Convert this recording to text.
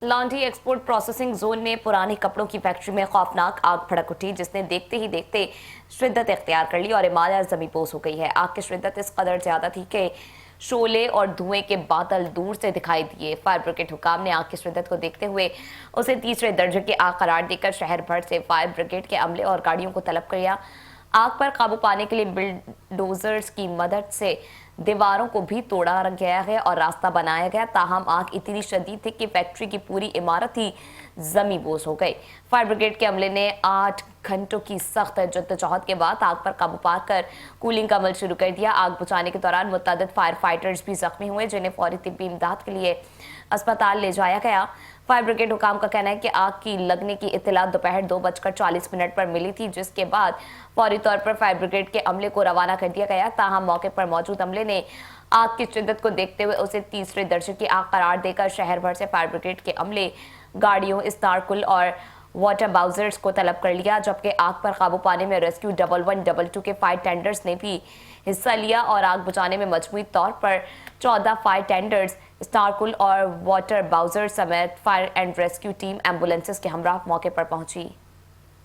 Laundry export processing zone में पुराने कपड़ों की फैक्ट्री में खौफनाक आग भड़क उठी, जिसने देखते ही देखते शिद्दत इख्तियार कर ली और इमारत ज़मींपोश हो गई है। आग की शिद्दत इस कदर ज्यादा थी कि शोले और धुएं के बादल दूर से दिखाई दिए। फायर ब्रिगेड हुकाम ने आग की शिद्दत को देखते हुए उसे तीसरे दर्जे की आग करार देकर शहर भर से फायर ब्रिगेड के अमले और गाड़ियों को तलब किया। आग पर काबू पाने के लिए बिल्डोजर्स की मदद से दीवारों को भी तोड़ा गया है और रास्ता बनाया गया। ताहम आग इतनी शदीद थी कि फैक्ट्री की पूरी इमारत ही ज़मींपोश हो गई। फायर ब्रिगेड के अमले ने 8 घंटों की सख्त जद्दोजहद के बाद आग पर काबू पाकर कूलिंग का अमल शुरू कर दिया। आग बुझाने के दौरान मुतअद्दिद फायर फाइटर्स भी जख्मी हुए, जिन्हें फौरी तिब्बी इमदाद के लिए अस्पताल ले जाया गया। फायर ब्रिगेड हुकाम का कहना है कि आग की लगने की इत्तला दोपहर 2:40 पर मिली थी, जिसके बाद फौरी तौर पर फायर ब्रिगेड के अमले को रवाना कर दिया गया। ताहम मौके पर मौजूद अमले ने आग की शिद्दत को देखते हुए उसे तीसरे दर्जे की आग करार देकर शहर भर से फायर ब्रिगेड के अमले, गाड़ियों, स्टारकुल और वाटर बाउजर्स को तलब कर लिया, जबकि आग पर काबू पाने में रेस्क्यू 1112 के फायर टेंडर्स ने भी हिस्सा लिया और आग बुझाने में मजमूई तौर पर 14 फायर टेंडर्स, स्टारकुल और वाटर बाउजर समेत fire and rescue team ambulances के हमराह मौके पर पहुंची।